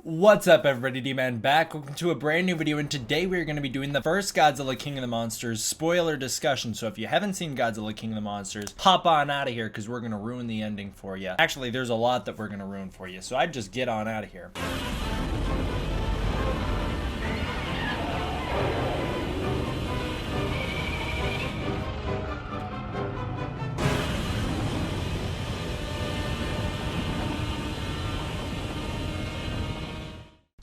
What's up everybody, D-Man back. Welcome to a brand new video, and today we're going to be doing the first Godzilla King of the Monsters spoiler discussion. So if you haven't seen Godzilla King of the Monsters, hop on out of here because we're going to ruin the ending for you. Actually, there's a lot that we're going to ruin for you, so I'd just get on out of here.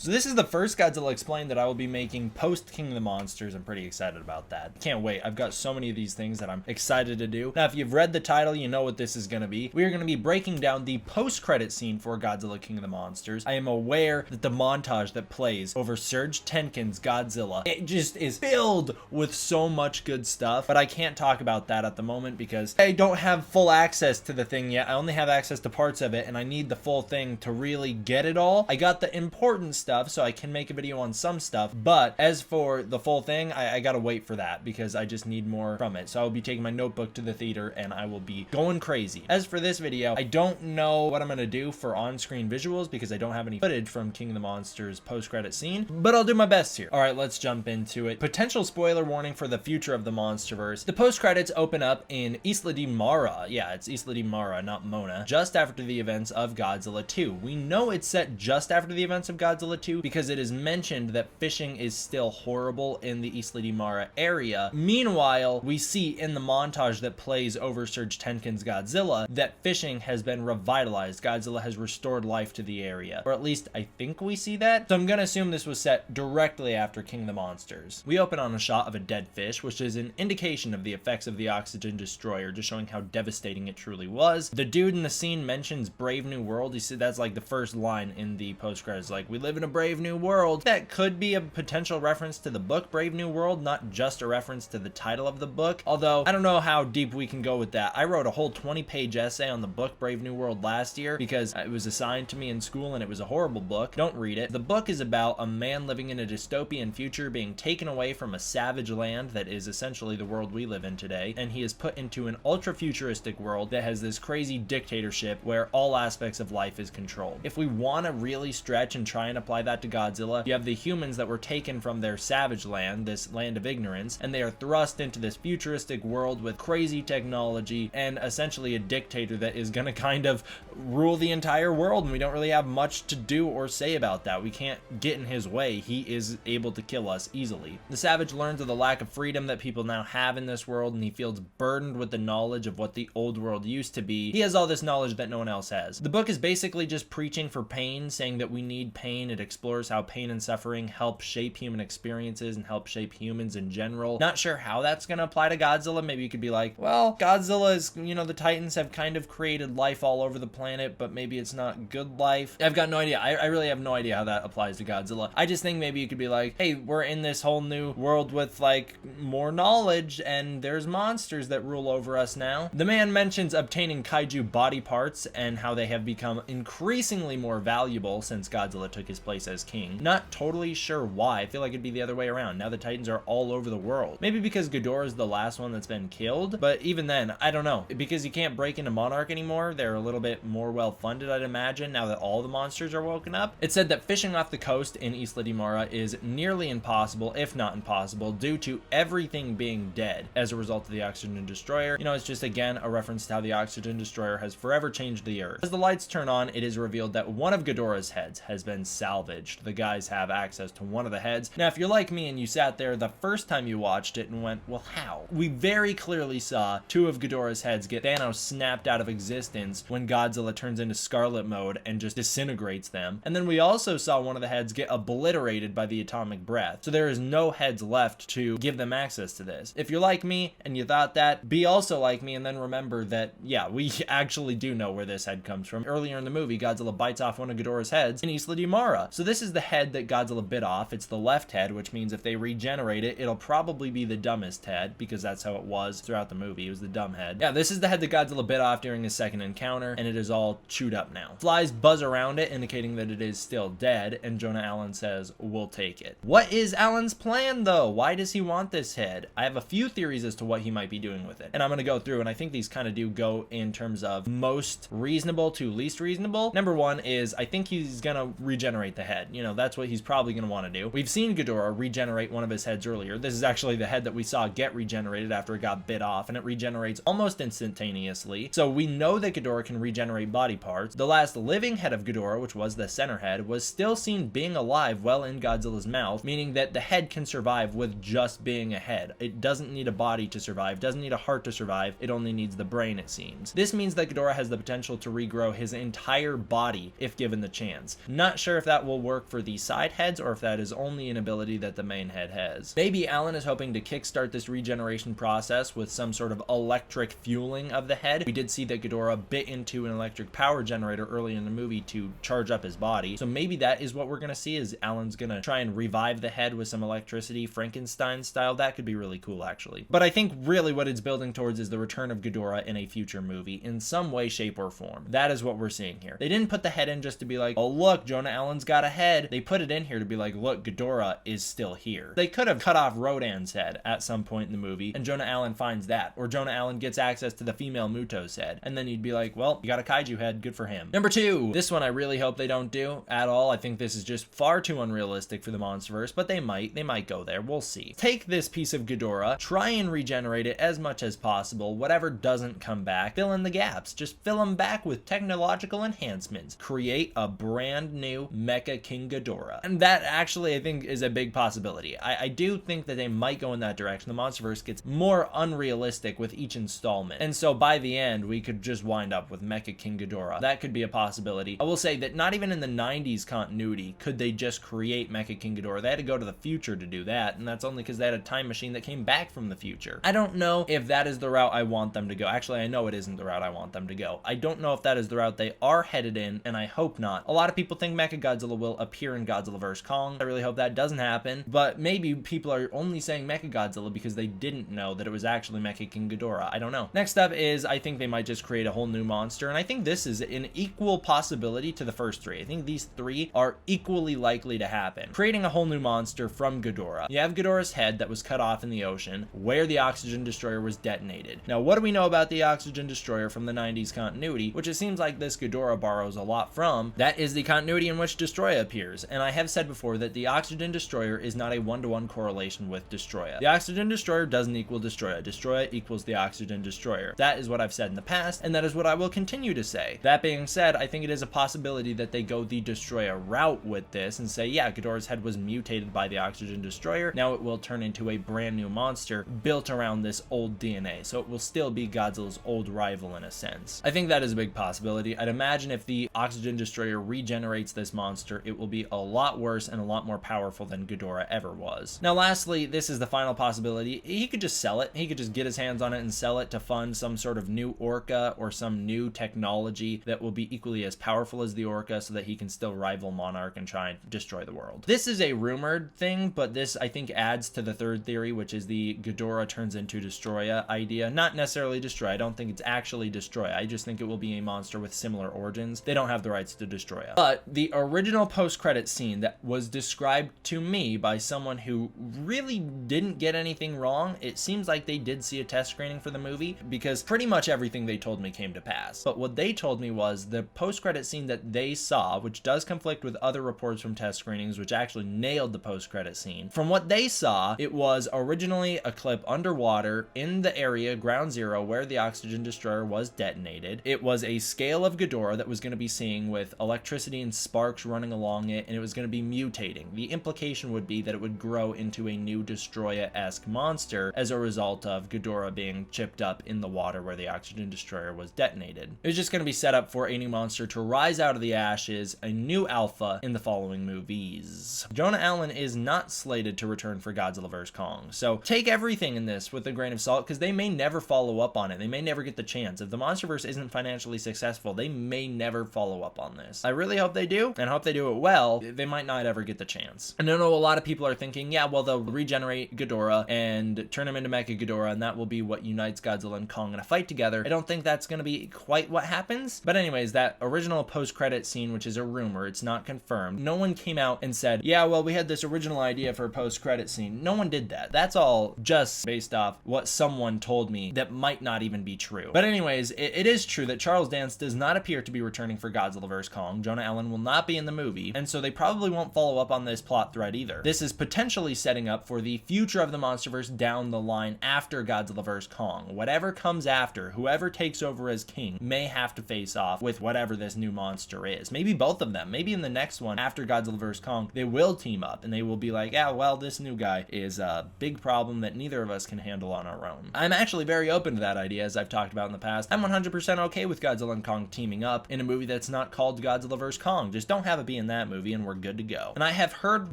So this is the first Godzilla Explained that I will be making post King of the Monsters. I'm pretty excited about that. Can't wait. I've got so many of these things that I'm excited to do. Now, if you've read the title, you know what this is going to be. We are going to be breaking down the post-credit scene for Godzilla King of the Monsters. I am aware that the montage that plays over Serge Tankin's Godzilla, it just is filled with so much good stuff, but I can't talk about that at the moment because I don't have full access to the thing yet. I only have access to parts of it, and I need the full thing to really get it all. I got the important stuff, so I can make a video on some stuff, but as for the full thing, I gotta wait for that because I just need more from it. So I will be taking my notebook to the theater and I will be going crazy. As for this video, I don't know what I'm gonna do for on-screen visuals because I don't have any footage from King of the Monsters post-credit scene, but I'll do my best here. All right, let's jump into it. Potential spoiler warning for the future of the Monsterverse. The post-credits open up in Isla de Mara. Yeah, it's Isla de Mara, not Mona. Just after the events of Godzilla 2. We know it's set just after the events of Godzilla 2 because it is mentioned that fishing is still horrible in the Isla de Mara area. Meanwhile, we see in the montage that plays over Serge Tankin's Godzilla that fishing has been revitalized. Godzilla has restored life to the area, or at least I think we see that. So I'm gonna assume this was set directly after King of the Monsters. We open on a shot of a dead fish, which is an indication of the effects of the oxygen destroyer, just showing how devastating it truly was. The dude in the scene mentions Brave New World. He said that's like the first line in the post credits, like, we live in a brave new world. That could be a potential reference to the book Brave New World, not just a reference to the title of the book, although I don't know how deep we can go with that. I wrote a whole 20-page essay on the book Brave New World last year because it was assigned to me in school and it was a horrible book. Don't read it. The book is about a man living in a dystopian future being taken away from a savage land that is essentially the world we live in today, and he is put into an ultra-futuristic world that has this crazy dictatorship where all aspects of life is controlled. If we want to really stretch and try and apply that to Godzilla, you have the humans that were taken from their savage land, this land of ignorance, and they are thrust into this futuristic world with crazy technology and essentially a dictator that is going to kind of rule the entire world, and we don't really have much to do or say about that. We can't get in his way. He is able to kill us easily. The savage learns of the lack of freedom that people now have in this world, and he feels burdened with the knowledge of what the old world used to be. He has all this knowledge that no one else has. The book is basically just preaching for pain, saying that we need pain. It explores how pain and suffering help shape human experiences and help shape humans in general. Not sure how that's going to apply to Godzilla. Maybe you could be like, well, Godzilla is, you know, the Titans have kind of created life all over the planet, but maybe it's not good life. I've got no idea. I really have no idea how that applies to Godzilla. I just think maybe you could be like, hey, we're in this whole new world with like more knowledge and there's monsters that rule over us now. The man mentions obtaining kaiju body parts and how they have become increasingly more valuable since Godzilla took his place as king. Not totally sure why. I feel like it'd be the other way around. Now the Titans are all over the world. Maybe because Ghidorah is the last one that's been killed, but even then, I don't know. Because you can't break into Monarch anymore, they're a little bit more well funded, I'd imagine, now that all the monsters are woken up. It said that fishing off the coast in Isla de Mara is nearly impossible, if not impossible, due to everything being dead as a result of the oxygen destroyer. You know, it's just again a reference to how the oxygen destroyer has forever changed the earth. As the lights turn on, it is revealed that one of Ghidorah's heads has been salvaged. The guys have access to one of the heads. Now, if you're like me and you sat there the first time you watched it and went, well, how? We very clearly saw two of Ghidorah's heads get Thanos snapped out of existence when Godzilla turns into Scarlet mode and just disintegrates them. And then we also saw one of the heads get obliterated by the atomic breath. So there is no heads left to give them access to this. If you're like me and you thought that, be also like me and then remember that, yeah, we actually do know where this head comes from. Earlier in the movie, Godzilla bites off one of Ghidorah's heads in Isla de Mara. So this is the head that Godzilla bit off. It's the left head, which means if they regenerate it, it'll probably be the dumbest head because that's how it was throughout the movie. It was the dumb head. Yeah, this is the head that Godzilla bit off during his second encounter, and it is all chewed up now. Flies buzz around it, indicating that it is still dead, and Jonah Allen says, we'll take it. What is Allen's plan, though? Why does he want this head? I have a few theories as to what he might be doing with it, and I'm going to go through, and I think these kind of do go in terms of most reasonable to least reasonable. Number one is I think he's going to regenerate the head. You know, that's what he's probably going to want to do. We've seen Ghidorah regenerate one of his heads earlier. This is actually the head that we saw get regenerated after it got bit off, and it regenerates almost instantaneously. So we know that Ghidorah can regenerate body parts. The last living head of Ghidorah, which was the center head, was still seen being alive well in Godzilla's mouth, meaning that the head can survive with just being a head. It doesn't need a body to survive, doesn't need a heart to survive, it only needs the brain, it seems. This means that Ghidorah has the potential to regrow his entire body if given the chance. Not sure if that will work for the side heads or if that is only an ability that the main head has. Maybe Alan is hoping to kickstart this regeneration process with some sort of electric fueling of the head. We did see that Ghidorah bit into an electric power generator early in the movie to charge up his body, so maybe that is what we're gonna see, is Alan's gonna try and revive the head with some electricity, Frankenstein style. That could be really cool, actually. But I think really what it's building towards is the return of Ghidorah in a future movie in some way, shape, or form. That is what we're seeing here. They didn't put the head in just to be like, oh look, Jonah Allen's got a head. They put it in here to be like, look, Ghidorah is still here. They could have cut off Rodan's head at some point in the movie, and Jonah Allen finds that, or Jonah Allen gets access to the female Muto's head, and then you'd be like, well, you got a kaiju head, good for him. Number 2, this one I really hope they don't do at all. I think this is just far too unrealistic for the MonsterVerse, but they might go there. We'll see. Take this piece of Ghidorah, try and regenerate it as much as possible. Whatever doesn't come back, fill in the gaps. Just fill them back with technological enhancements. Create a brand new Mecha King Ghidorah. And that actually I think is a big possibility. I do think that they might go in that direction. The MonsterVerse gets more unrealistic with each installment, and so by the end we could just wind up with Mecha King Ghidorah. That could be a possibility. I will say that not even in the 90s continuity could they just create Mecha King Ghidorah. They had to go to the future to do that, and that's only because they had a time machine that came back from the future. I don't know if that is the route I want them to go. Actually, I know it isn't the route I want them to go. I don't know if that is the route they are headed in, and I hope not. A lot of people think Mechagodzilla will appear in Godzilla vs. Kong. I really hope that doesn't happen, but maybe people are only saying Mechagodzilla because they didn't know that it was actually Mecha King Ghidorah. I don't know. Next up is I think they might just create a whole new monster, and I think this is an equal possibility to the first 3. I think these 3 are equally likely to happen. Creating a whole new monster from Ghidorah. You have Ghidorah's head that was cut off in the ocean where the oxygen destroyer was detonated. Now, what do we know about the oxygen destroyer from the 90s continuity, which it seems like this Ghidorah borrows a lot from? That is the continuity in which Destroya appears, and I have said before that the oxygen destroyer is not a one-to-one correlation with Destroya. The oxygen destroyer doesn't equal Destroya. Destroya equals the oxygen destroyer. That is what I've said in the past, and that is what I will continue to say. That being said, I think it is a possibility that they go the Destroya route with this and say, yeah, Ghidorah's head was mutated by the oxygen destroyer. Now it will turn into a brand new monster built around this old DNA, so it will still be Godzilla's old rival in a sense. I think that is a big possibility. I'd imagine if the oxygen destroyer regenerates this monster, it will be a lot worse and a lot more powerful than Ghidorah ever was. Now lastly, this is the final possibility. He could just sell it. He could just get his hands on it and sell it to fund some sort of new orca or some new technology that will be equally as powerful as the orca so that he can still rival Monarch and try and destroy the world. This is a rumored thing, but this I think adds to the third theory, which is the Ghidorah turns into Destroya idea. Not necessarily Destroya. I don't think it's actually Destroya. I just think it will be a monster with similar origins. They don't have the rights to Destroya. But the original post-credit scene that was described to me by someone who really didn't get anything wrong, it seems like they did see a test screening for the movie, because pretty much everything they told me came to pass. But what they told me was the post-credit scene that they saw, which does conflict with other reports from test screenings, which actually nailed the post-credit scene. From what they saw, it was originally a clip underwater in the area, ground zero, where the oxygen destroyer was detonated. It was a scale of Ghidorah that was going to be seeing with electricity and sparks running along it, and it was going to be mutating. The implication would be that it would grow into a new Destroya-esque monster as a result of Ghidorah being chipped up in the water where the oxygen destroyer was detonated. It was just going to be set up for a new monster to rise out of the ashes, a new alpha in the following movies. Jonah Allen is not slated to return for Godzilla vs. Kong, so take everything in this with a grain of salt, because they may never follow up on it. They may never get the chance. If the MonsterVerse isn't financially successful, they may never follow up on this. I really hope they do, and hope they do it well. They might not ever get the chance. And I know a lot of people are thinking, yeah, well, they'll regenerate Ghidorah and turn him into Mecha Ghidorah, and that will be what unites Godzilla and Kong in a fight together. I don't think that's going to be quite what happens. But anyways, that original post-credit scene, which is a rumor, it's not confirmed. No one came out and said, yeah, well, we had this original idea for a post-credit scene. No one did that. That's all just based off what someone told me that might not even be true. But anyways, it is true that Charles Dance does not appear to be returning for Godzilla vs. Kong. Jonah Allen will not be in the movie. movie, and so they probably won't follow up on this plot thread either. This is potentially setting up for the future of the MonsterVerse down the line after Godzilla vs. Kong. Whatever comes after, whoever takes over as king may have to face off with whatever this new monster is. Maybe both of them. Maybe in the next one after Godzilla vs. Kong, they will team up and they will be like, yeah, well, this new guy is a big problem that neither of us can handle on our own. I'm actually very open to that idea, as I've talked about in the past. I'm 100% okay with Godzilla and Kong teaming up in a movie that's not called Godzilla vs. Kong. Just don't have it be in that movie and we're good to go. And I have heard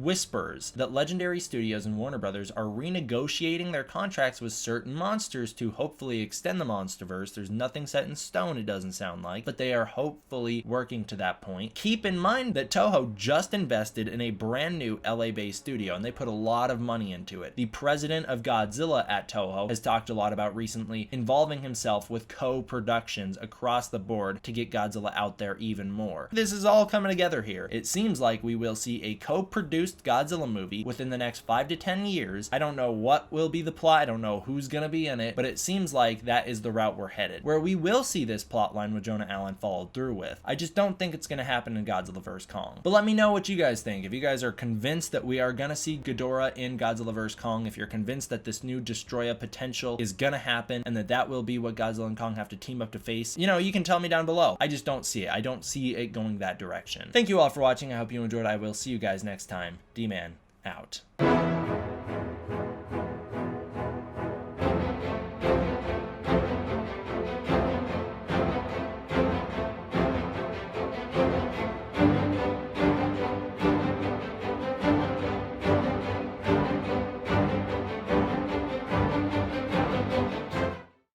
whispers that Legendary Studios and Warner Brothers are renegotiating their contracts with certain monsters to hopefully extend the MonsterVerse. There's nothing set in stone, it doesn't sound like, but they are hopefully working to that point. Keep in mind that Toho just invested in a brand new LA-based studio and they put a lot of money into it. The president of Godzilla at Toho has talked a lot about recently involving himself with co-productions across the board to get Godzilla out there even more. This is all coming together here. It seems like we will see a co-produced Godzilla movie within the next 5 to 10 years. I don't know what will be the plot, I don't know who's gonna be in it, but it seems like that is the route we're headed, where we will see this plot line with Jonah Allen followed through with. I just don't think it's gonna happen in Godzilla vs. Kong. But let me know what you guys think. If you guys are convinced that we are gonna see Ghidorah in Godzilla vs. Kong, if you're convinced that this new Destroya potential is gonna happen and that will be what Godzilla and Kong have to team up to face, you can tell me down below. I just don't see it. I don't see it going that direction. Thank you all for watching. I hope you enjoyed. I will see you guys next time. D-Man out.